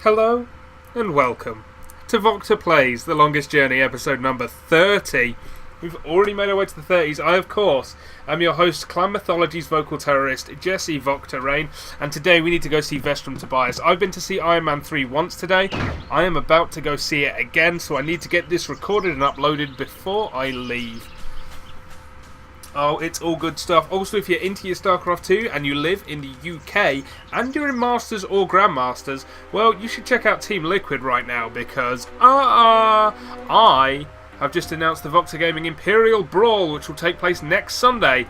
Hello and welcome to VocTer Plays The Longest Journey, episode number 30. We've already made our way to the 30s. I, of course, am your host, Clan Mythology's vocal terrorist, Jesse VocTer Rain, and today we need to go see Vestrum Tobias. I've been to see Iron Man 3 once today. I am about to go see it again, so I need to get this recorded and uploaded before I leave. Oh, it's all good stuff. Also, if you're into your StarCraft 2 and you live in the UK and you're in Masters or Grandmasters, well, you should check out Team Liquid right now because I have just announced the VocTer Gaming Imperial Brawl, which will take place next Sunday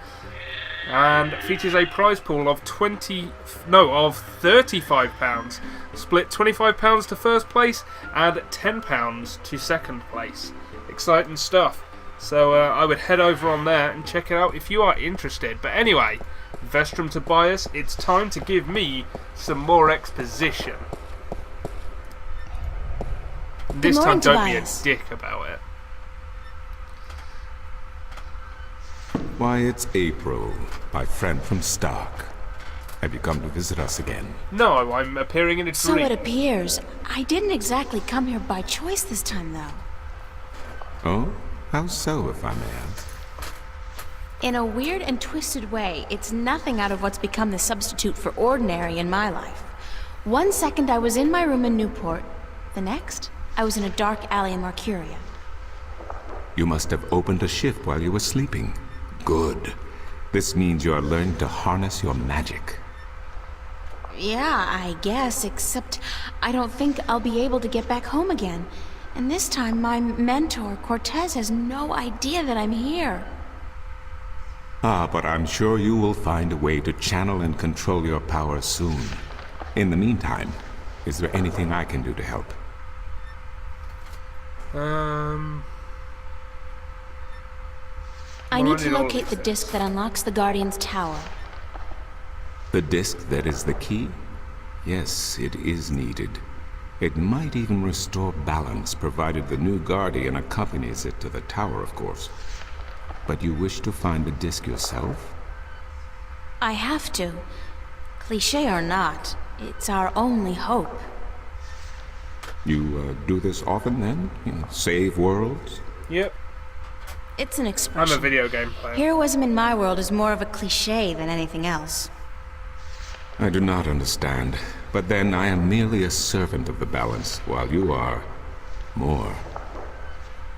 and features a prize pool of £35, split £25 to first place and £10 to second place. Exciting stuff. So I would head over on there and check it out if you are interested. But anyway, Vestrum Tobias, it's time to give me some more exposition. This time don't be a dick about it. Why, it's April, my friend from Stark. Have you come to visit us again? No, I'm appearing in a dream. So it appears. I didn't exactly come here by choice this time, though. Oh? How so, if I may ask? In a weird and twisted way, it's nothing out of what's become the substitute for ordinary in my life. One second I was in my room in Newport. The next, I was in a dark alley in Mercuria. You must have opened a shift while you were sleeping. Good. This means you are learning to harness your magic. Yeah, I guess, except I don't think I'll be able to get back home again. And this time, my mentor, Cortez, has no idea that I'm here. But I'm sure you will find a way to channel and control your power soon. In the meantime, is there anything I can do to help? I need to locate the disc that unlocks the Guardian's tower. The disc that is the key? Yes, it is needed. It might even restore balance, provided the new Guardian accompanies it to the tower, of course. But you wish to find the disc yourself? I have to. Cliché or not, it's our only hope. You do this often, then? Save worlds? Yep. It's an expression. I'm a video game player. Heroism in my world is more of a cliché than anything else. I do not understand. But then I am merely a servant of the balance, while you are more.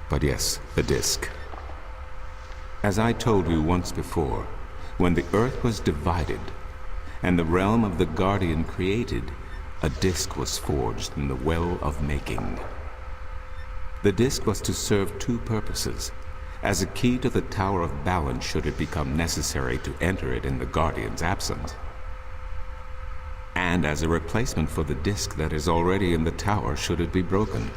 But yes, the disc. As I told you once before, when the Earth was divided, and the realm of the Guardian created, a disc was forged in the Well of Making. The disc was to serve two purposes, as a key to the Tower of Balance should it become necessary to enter it in the Guardian's absence, and as a replacement for the disc that is already in the tower should it be broken.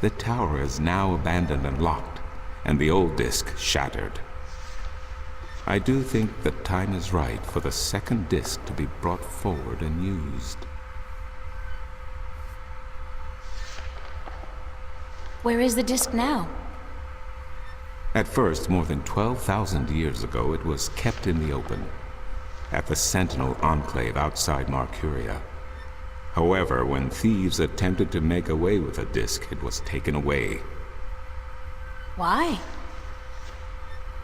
The tower is now abandoned and locked, and the old disc shattered. I do think the time is right for the second disc to be brought forward and used. Where is the disc now? At first, more than 12,000 years ago, it was kept in the open, at the Sentinel Enclave outside Mercuria. However, when thieves attempted to make away with the disc, it was taken away. Why?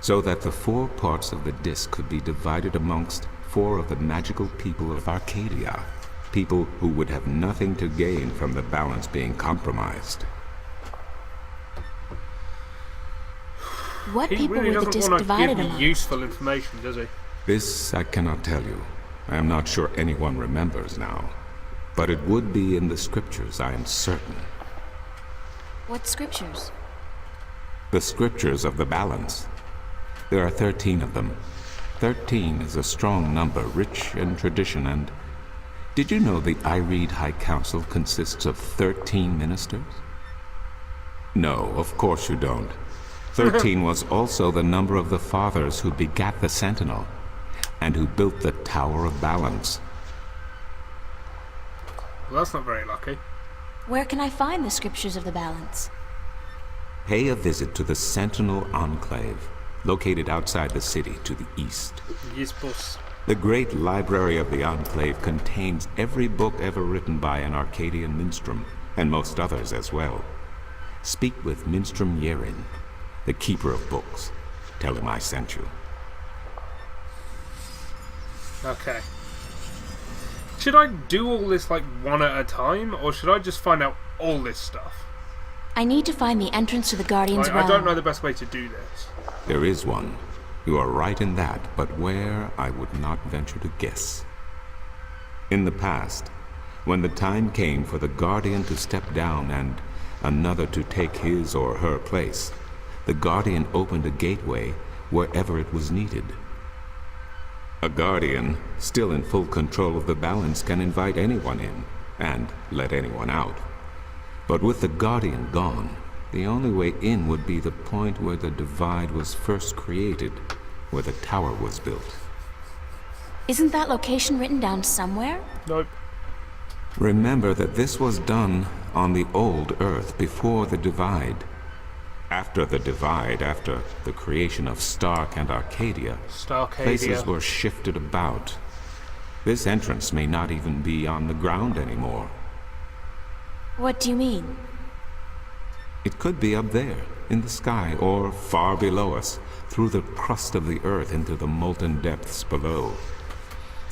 So that the four parts of the disc could be divided amongst four of the magical people of Arcadia, people who would have nothing to gain from the balance being compromised. What He people really were the doesn't disc want to divided give me among? useful information, does he? This I cannot tell you. I am not sure anyone remembers now. But it would be in the scriptures, I am certain. What scriptures? The scriptures of the balance. There are 13 of them. 13 is a strong number, rich in tradition, and... Did you know the Ireed High Council consists of 13 ministers? No, of course you don't. 13 was also the number of the fathers who begat the Sentinel, and who built the Tower of Balance. Well, that's not very lucky. Where can I find the scriptures of the balance? Pay a visit to the Sentinel Enclave, located outside the city to the east. Yes, boss. The great library of the Enclave contains every book ever written by an Arcadian minstrel, and most others as well. Speak with Minstrom Yerin, the keeper of books. Tell him I sent you. Okay. Should I do all this like one at a time, or should I just find out all this stuff? I need to find the entrance to the Guardian's I Realm. don't know the best way to do this. There is one. You are right in that, but where, I would not venture to guess. In the past, when the time came for the Guardian to step down and another to take his or her place, the Guardian opened a gateway wherever it was needed. A Guardian, still in full control of the balance, can invite anyone in and let anyone out. But with the Guardian gone, the only way in would be the point where the divide was first created, where the tower was built. Isn't that location written down somewhere? Nope. Remember that this was done on the old Earth before the divide. After the divide, after the creation of Stark and Arcadia, places were shifted about. This entrance may not even be on the ground anymore. What do you mean? It could be up there, in the sky, or far below us, through the crust of the earth into the molten depths below.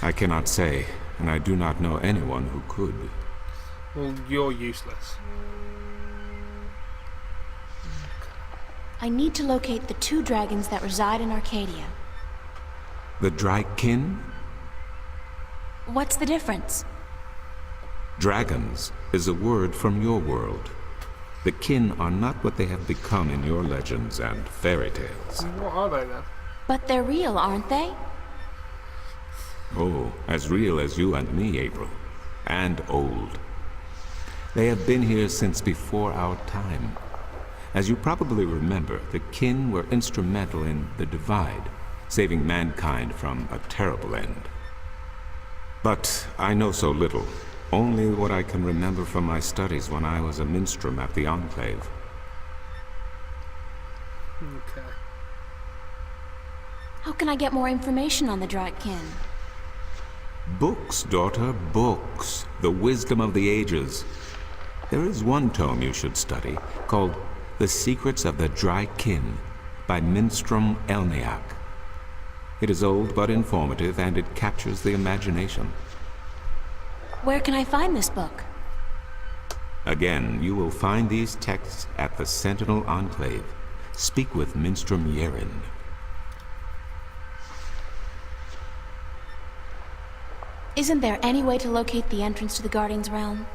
I cannot say, and I do not know anyone who could. Well, you're useless. I need to locate the 2 dragons that reside in Arcadia. The Drykin? What's the difference? Dragons is a word from your world. The kin are not what they have become in your legends and fairy tales. What are they then? But they're real, aren't they? Oh, as real as you and me, April. And old. They have been here since before our time. As you probably remember, the kin were instrumental in the divide, saving mankind from a terrible end. But I know so little, only what I can remember from my studies when I was a minstrel at the Enclave. Okay. How can I get more information on the Drykin? Books, daughter, books. The wisdom of the ages. There is one tome you should study, called The Secrets of the Drykin, by Minstrom Elniak. It is old but informative, and it captures the imagination. Where can I find this book? Again, you will find these texts at the Sentinel Enclave. Speak with Minstrom Yerin. Isn't there any way to locate the entrance to the Guardian's Realm?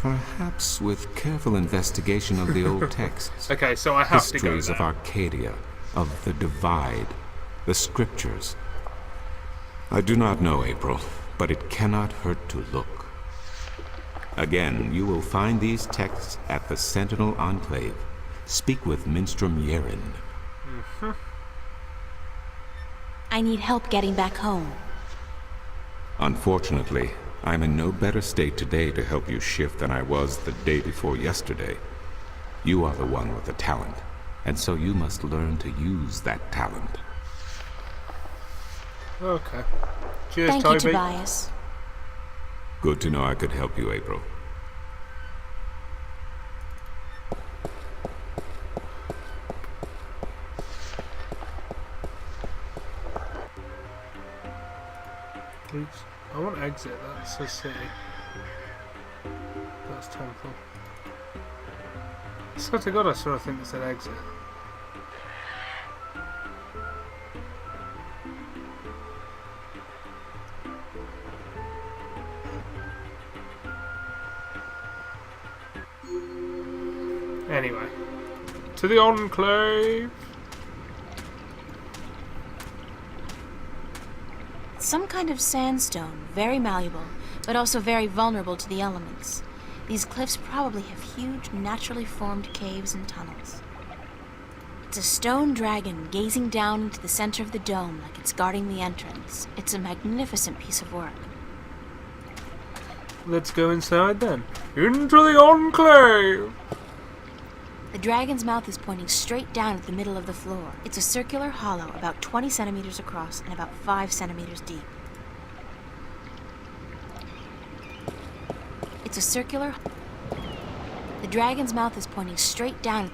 Perhaps with careful investigation of the old texts. Okay, so I have to go Histories of there. Arcadia, of the Divide, the Scriptures. I do not know, April, but it cannot hurt to look. Again, you will find these texts at the Sentinel Enclave. Speak with Minstrom Yerin. I need help getting back home. Unfortunately, I'm in no better state today to help you shift than I was the day before yesterday. You are the one with the talent, and so you must learn to use that talent. Okay. Cheers, Thank Toby. you, Tobias. Good to know I could help you, April. Oops. I want exit, that's a city. That's temple. I swear to God, I sort of think it said exit. Anyway, to the Enclave. Some kind of sandstone, very malleable, but also very vulnerable to the elements. These cliffs probably have huge, naturally formed caves and tunnels. It's a stone dragon gazing down into the center of the dome like it's guarding the entrance. It's a magnificent piece of work. Let's go inside then. Into the Enclave! The dragon's mouth is pointing straight down at the middle of the floor. It's a circular hollow about 20 centimeters across and about 5 centimeters deep. It's a circular... The dragon's mouth is pointing straight down.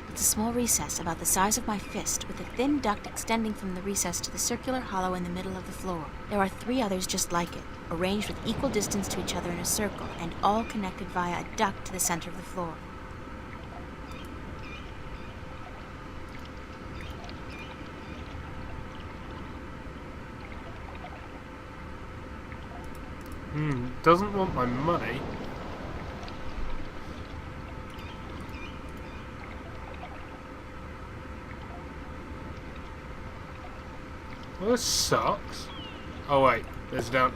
It's a small recess about the size of my fist, with a thin duct extending from the recess to the circular hollow in the middle of the floor. There are 3 others just like it, arranged with equal distance to each other in a circle, and all connected via a duct to the center of the floor. Doesn't want my money. Well, this sucks. Oh wait, there's down.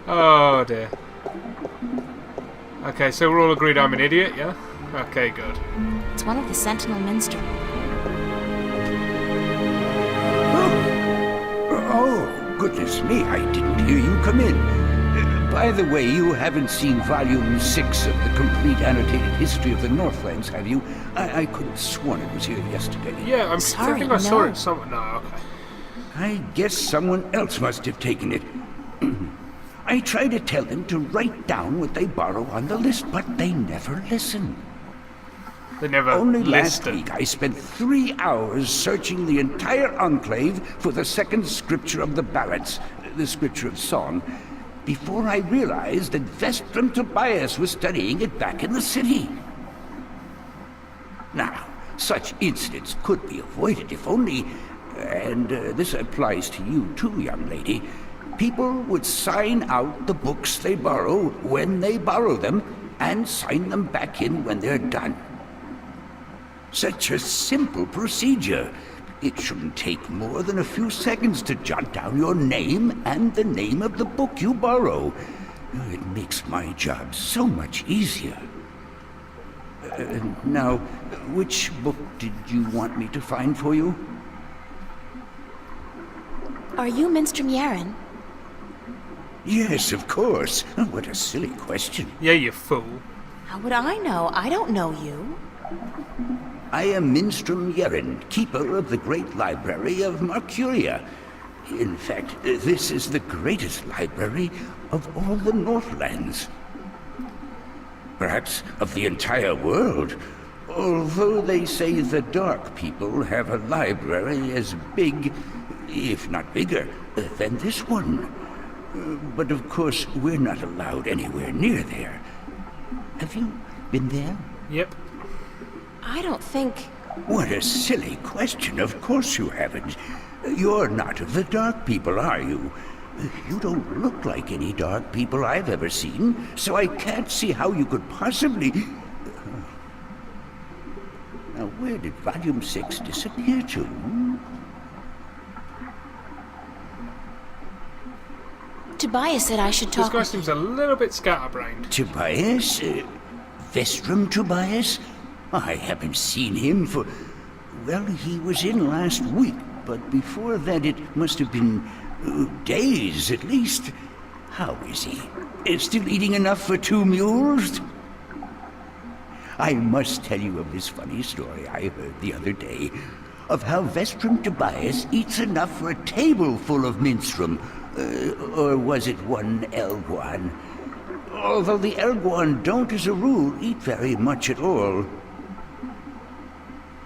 Oh dear. Okay, so we're all agreed I'm an idiot, yeah? Okay, good. It's one of the Sentinel Minstrel. Oh, goodness me, I didn't hear you come in. By the way, you haven't seen Volume 6 of the Complete Annotated History of the Northlands, have you? I could have sworn it was here yesterday. Yeah, I Sorry, think I saw no. it somewhere. No, okay. I guess someone else must have taken it. I try to tell them to write down what they borrow on the list, but they never listen. They never Only last listed. week I spent 3 hours searching the entire enclave for the second scripture of the ballads, the scripture of song, before I realized that Vestrum Tobias was studying it back in the city. Now, such incidents could be avoided if only, and this applies to you too, young lady, people would sign out the books they borrow when they borrow them and sign them back in when they're done. Such a simple procedure. It shouldn't take more than a few seconds to jot down your name and the name of the book you borrow. It makes my job so much easier. Now, which book did you want me to find for you? Are you Minstrom Yaren? Yes, of course. What a silly question. Yeah, you fool. How would I know? I don't know you. I am Minstrom Yaren, keeper of the great library of Mercuria. In fact, this is the greatest library of all the Northlands. Perhaps of the entire world, although they say the Dark People have a library as big, if not bigger, than this one. But of course, we're not allowed anywhere near there. Have you been there? Yep. I don't think... What a silly question. Of course you haven't. You're not of the Dark People, are you? You don't look like any Dark People I've ever seen, so I can't see how you could possibly... Now, where did Volume 6 disappear to? Tobias said I should This talk guy with seems a little bit scatterbrained. Tobias? Vestrum Tobias? I haven't seen him for... Well, he was in last week, but before that it must have been days at least. How is he? Still eating enough for 2 mules? I must tell you of this funny story I heard the other day, of how Vestrum Tobias eats enough for a table full of minstrum. Or was it one Elguan? Although the Elguan don't as a rule eat very much at all.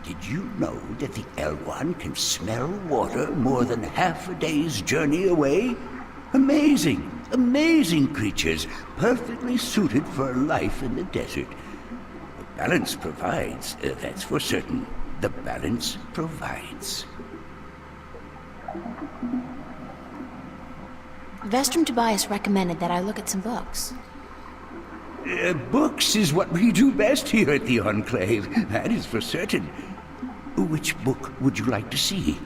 Did you know that the Elguan can smell water more than half a day's journey away? Amazing, amazing creatures, perfectly suited for life in the desert. The balance provides, that's for certain. The balance provides. Vestrum Tobias recommended that I look at some books. Books is what we do best here at the Enclave, that is for certain. Which book would you like to see?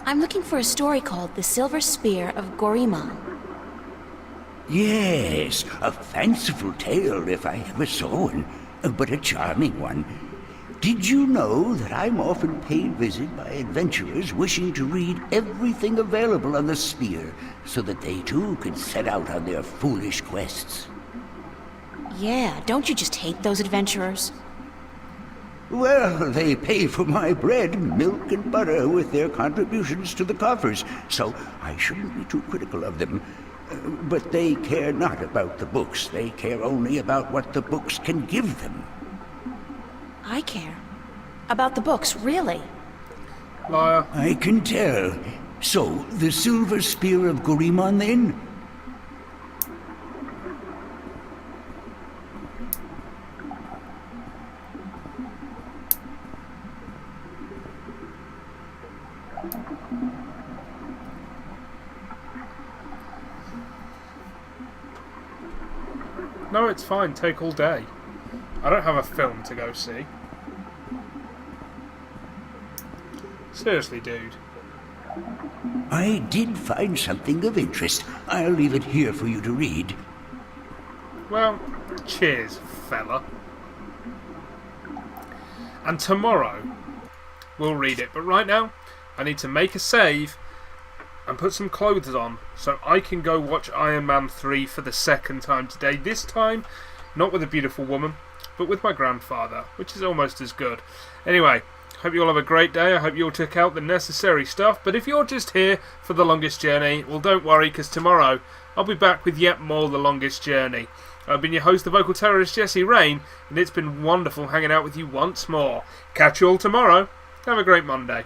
I'm looking for a story called The Silver Spear of Goriman. Yes, a fanciful tale if I ever saw one, but a charming one. Did you know that I'm often paid visit by adventurers wishing to read everything available on the sphere so that they too can set out on their foolish quests? Yeah, don't you just hate those adventurers? Well, they pay for my bread, milk, and butter with their contributions to the coffers, so I shouldn't be too critical of them. But they care not about the books. They care only about what the books can give them. I care. About the books, really? Liar. I can tell. So, the Silver Spear of Gorimon, then? No, it's fine. Take all day. I don't have a film to go see. Seriously, dude. I did find something of interest. I'll leave it here for you to read. Well, cheers, fella. And tomorrow, we'll read it. But right now, I need to make a save and put some clothes on so I can go watch Iron Man 3 for the second time today. This time, not with a beautiful woman, but with my grandfather, which is almost as good. Anyway, hope you all have a great day. I hope you all took out the necessary stuff. But if you're just here for The Longest Journey, well, don't worry, because tomorrow I'll be back with yet more The Longest Journey. I've been your host, the vocal terrorist, Jesse Rain, and it's been wonderful hanging out with you once more. Catch you all tomorrow. Have a great Monday.